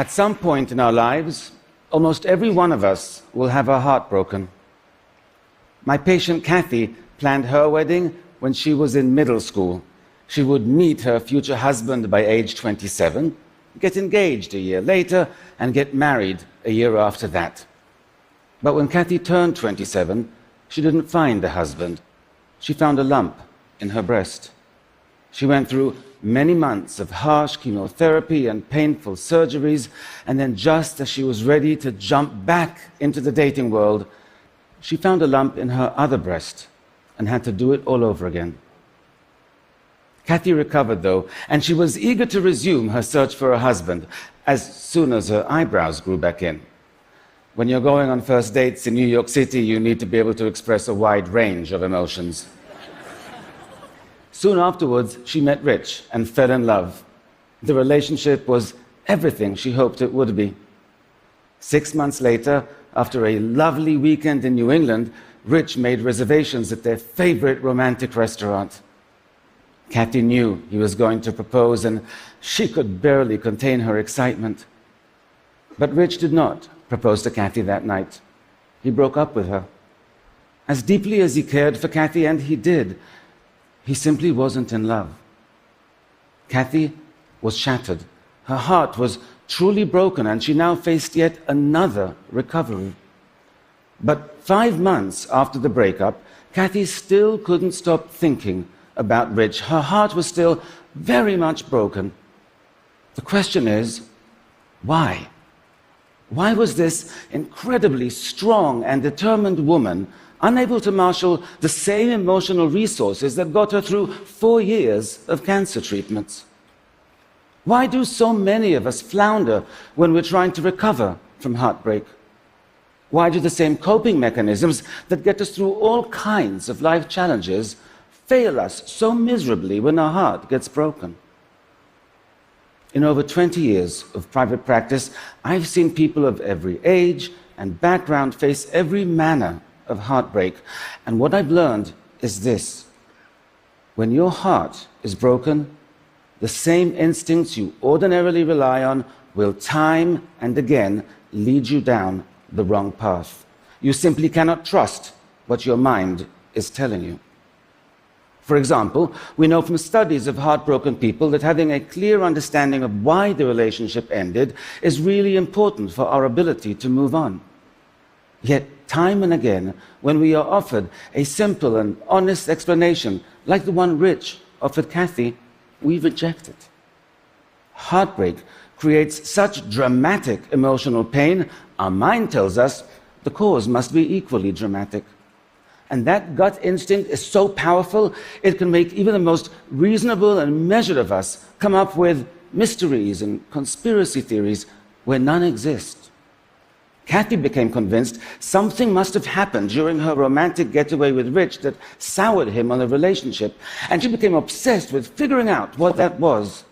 At some point in our lives, almost every one of us will have our heart broken. My patient Kathy planned her wedding when she was in middle school. She would meet her future husband by age 27, get engaged a year later, and get married a year after that. But when Kathy turned 27, she didn't find a husband. She found a lump in her breast. She went through many months of harsh chemotherapy and painful surgeries, and then just as she was ready to jump back into the dating world, she found a lump in her other breast and had to do it all over again. Kathy recovered, though, and she was eager to resume her search for a husband as soon as her eyebrows grew back in. When you're going on first dates in New York City, you need to be able to express a wide range of emotions. Soon afterwards, she met Rich and fell in love. The relationship was everything she hoped it would be. 6 months later, after a lovely weekend in New England, Rich made reservations at their favorite romantic restaurant. Kathy knew he was going to propose, and she could barely contain her excitement. But Rich did not propose to Kathy that night. He broke up with her. As deeply as he cared for Kathy, and he did, he simply wasn't in love. Kathy was shattered. Her heart was truly broken, and she now faced yet another recovery. But 5 months after the breakup, Kathy still couldn't stop thinking about Rich. Her heart was still very much broken. The question is, why? Why was this incredibly strong and determined woman unable to marshal the same emotional resources that got her through 4 years of cancer treatments? Why do so many of us flounder when we're trying to recover from heartbreak? Why do the same coping mechanisms that get us through all kinds of life challenges fail us so miserably when our heart gets broken? In over 20 years of private practice, I've seen people of every age and background face every manner of heartbreak. And what I've learned is this: when your heart is broken, the same instincts you ordinarily rely on will time and again lead you down the wrong path. You simply cannot trust what your mind is telling you. For example, we know from studies of heartbroken people that having a clear understanding of why the relationship ended is really important for our ability to move on. Yet, time and again, when we are offered a simple and honest explanation, like the one Rich offered Kathy, we reject it. Heartbreak creates such dramatic emotional pain, our mind tells us the cause must be equally dramatic. And that gut instinct is so powerful, it can make even the most reasonable and measured of us come up with mysteries and conspiracy theories where none exist. Kathy became convinced something must have happened during her romantic getaway with Rich that soured him on the relationship, and she became obsessed with figuring out what that was.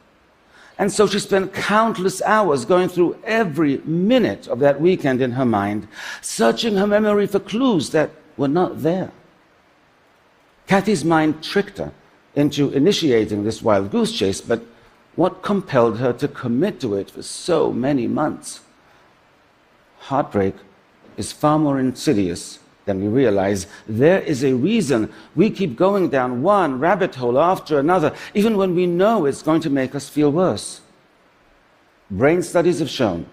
And so she spent countless hours going through every minute of that weekend in her mind, searching her memory for clues that were not there. Kathy's mind tricked her into initiating this wild goose chase, but what compelled her to commit to it for so many months? Heartbreak is far more insidious than we realize. There is a reason we keep going down one rabbit hole after another, even when we know it's going to make us feel worse. Brain studies have shown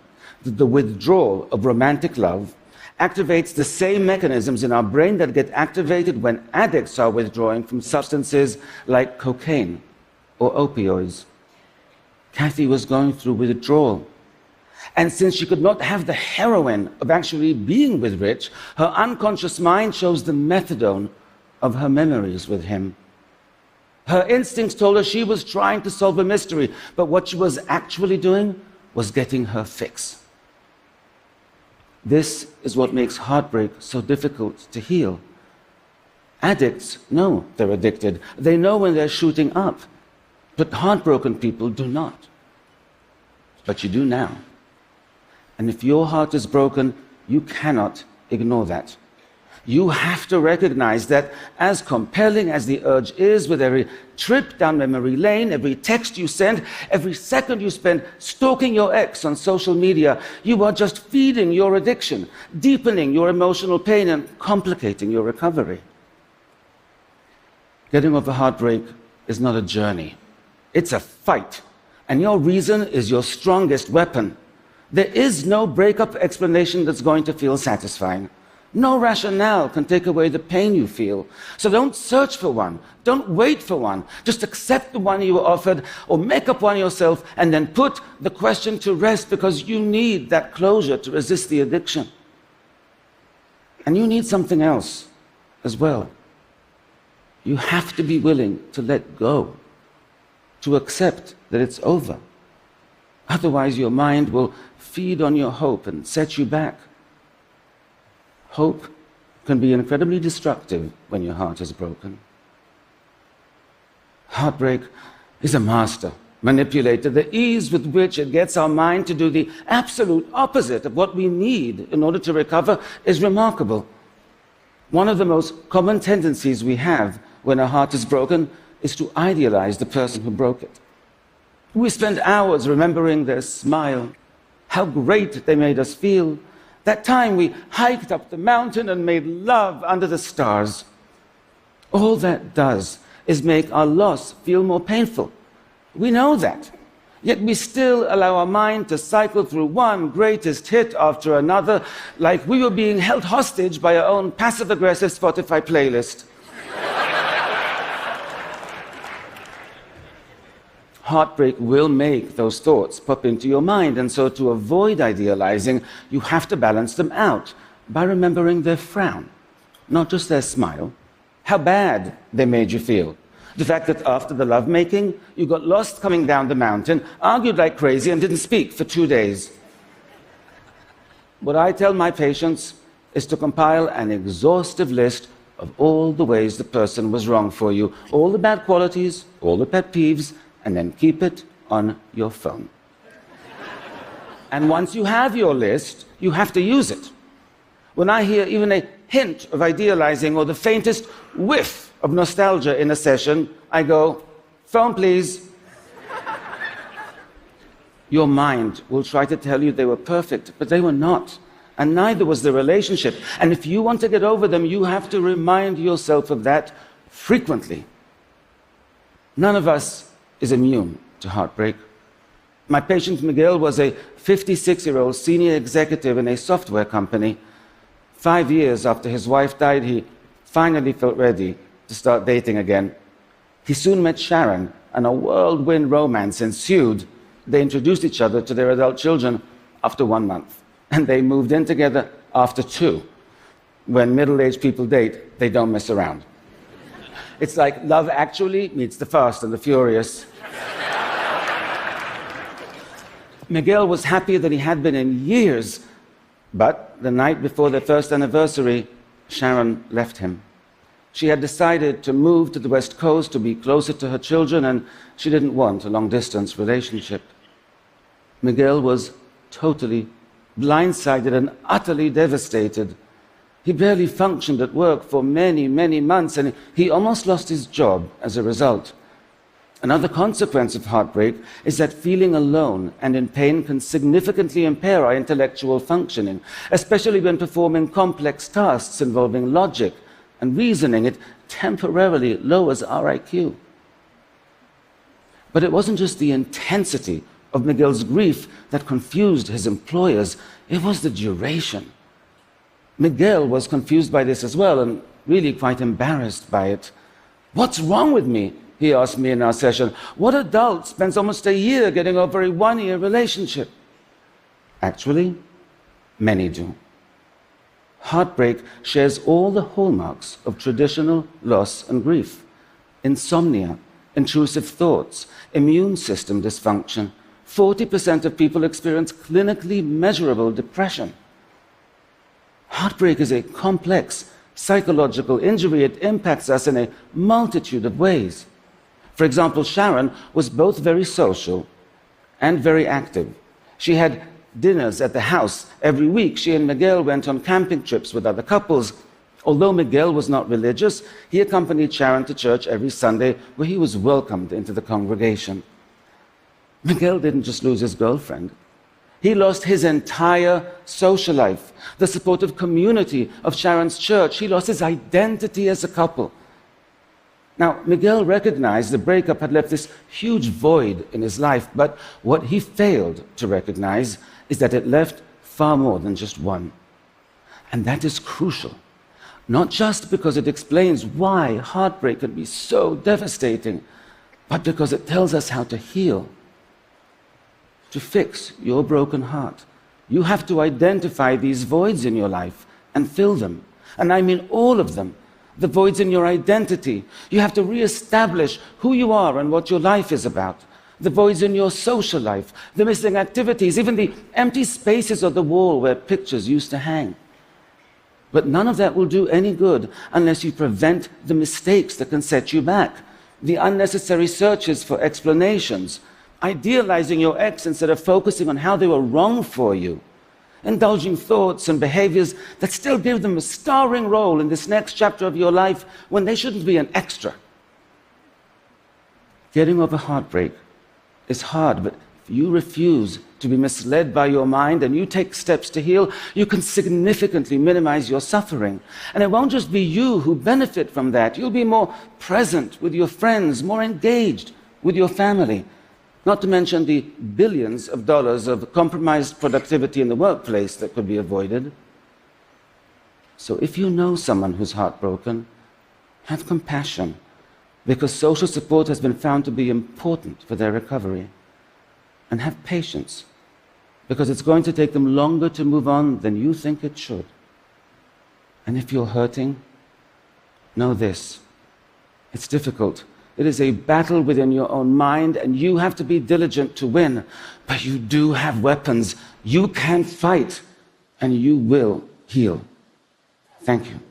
that the withdrawal of romantic love activates the same mechanisms in our brain that get activated when addicts are withdrawing from substances like cocaine or opioids. Kathy was going through withdrawal. And since she could not have the heroin of actually being with Rich, her unconscious mind chose the methadone of her memories with him. Her instincts told her she was trying to solve a mystery, but what she was actually doing was getting her fix. This is what makes heartbreak so difficult to heal. Addicts know they're addicted. They know when they're shooting up. But heartbroken people do not. But you do now. And if your heart is broken, you cannot ignore that. You have to recognize that as compelling as the urge is, with every trip down memory lane, every text you send, every second you spend stalking your ex on social media, you are just feeding your addiction, deepening your emotional pain, and complicating your recovery. Getting over heartbreak is not a journey. It's a fight, and your reason is your strongest weapon. There is no breakup explanation that's going to feel satisfying. No rationale can take away the pain you feel. So don't search for one. Don't wait for one. Just accept the one you were offered, or make up one yourself, and then put the question to rest, because you need that closure to resist the addiction. And you need something else as well. You have to be willing to let go, to accept that it's over. Otherwise, your mind will feed on your hope and set you back. Hope can be incredibly destructive when your heart is broken. Heartbreak is a master manipulator. The ease with which it gets our mind to do the absolute opposite of what we need in order to recover is remarkable. One of the most common tendencies we have when our heart is broken is to idealize the person who broke it. We spend hours remembering their smile, how great they made us feel, that time we hiked up the mountain and made love under the stars. All that does is make our loss feel more painful. We know that. Yet we still allow our mind to cycle through one greatest hit after another, like we were being held hostage by our own passive-aggressive Spotify playlist. Heartbreak will make those thoughts pop into your mind, and so to avoid idealizing, you have to balance them out by remembering their frown, not just their smile, how bad they made you feel. The fact that after the lovemaking, you got lost coming down the mountain, argued like crazy, and didn't speak for 2 days. What I tell my patients is to compile an exhaustive list of all the ways the person was wrong for you, all the bad qualities, all the pet peeves, and then keep it on your phone. And once you have your list, you have to use it. When I hear even a hint of idealizing or the faintest whiff of nostalgia in a session, I go, phone please. Your mind will try to tell you they were perfect, but they were not. And neither was the relationship. And if you want to get over them, you have to remind yourself of that frequently. None of us is immune to heartbreak. My patient Miguel was a 56-year-old senior executive in a software company. 5 years after his wife died, he finally felt ready to start dating again. He soon met Sharon, and a whirlwind romance ensued. They introduced each other to their adult children after 1 month, and they moved in together after 2. When middle-aged people date, they don't mess around. It's like Love Actually meets The Fast and the Furious. Miguel was happier than he had been in years, but the night before their first anniversary, Sharon left him. She had decided to move to the West Coast to be closer to her children, and she didn't want a long-distance relationship. Miguel was totally blindsided and utterly devastated. He barely functioned at work for many, many months, and he almost lost his job as a result. Another consequence of heartbreak is that feeling alone and in pain can significantly impair our intellectual functioning, especially when performing complex tasks involving logic and reasoning. It temporarily lowers our IQ. But it wasn't just the intensity of Miguel's grief that confused his employers, it was the duration. Miguel was confused by this as well, and really quite embarrassed by it. "What's wrong with me?" he asked me in our session. "What adult spends almost a year getting over a 1-year relationship?" Actually, many do. Heartbreak shares all the hallmarks of traditional loss and grief: insomnia, intrusive thoughts, immune system dysfunction. 40% of people experience clinically measurable depression. Heartbreak is a complex psychological injury. It impacts us in a multitude of ways. For example, Sharon was both very social and very active. She had dinners at the house every week. She and Miguel went on camping trips with other couples. Although Miguel was not religious, he accompanied Sharon to church every Sunday, where he was welcomed into the congregation. Miguel didn't just lose his girlfriend. He lost his entire social life, the supportive community of Sharon's church. He lost his identity as a couple. Now, Miguel recognized the breakup had left this huge void in his life, but what he failed to recognize is that it left far more than just one. And that is crucial, not just because it explains why heartbreak can be so devastating, but because it tells us how to heal. To fix your broken heart, you have to identify these voids in your life and fill them. And I mean all of them. The voids in your identity. You have to reestablish who you are and what your life is about. The voids in your social life, the missing activities, even the empty spaces on the wall where pictures used to hang. But none of that will do any good unless you prevent the mistakes that can set you back, the unnecessary searches for explanations, idealizing your ex instead of focusing on how they were wrong for you, indulging thoughts and behaviors that still give them a starring role in this next chapter of your life when they shouldn't be an extra. Getting over heartbreak is hard, but if you refuse to be misled by your mind and you take steps to heal, you can significantly minimize your suffering. And it won't just be you who benefit from that. You'll be more present with your friends, more engaged with your family. Not to mention the billions of dollars of compromised productivity in the workplace that could be avoided. So if you know someone who's heartbroken, have compassion, because social support has been found to be important for their recovery. And have patience, because it's going to take them longer to move on than you think it should. And if you're hurting, know this: it's difficult. It is a battle within your own mind, and you have to be diligent to win. But you do have weapons. You can fight, and you will heal. Thank you.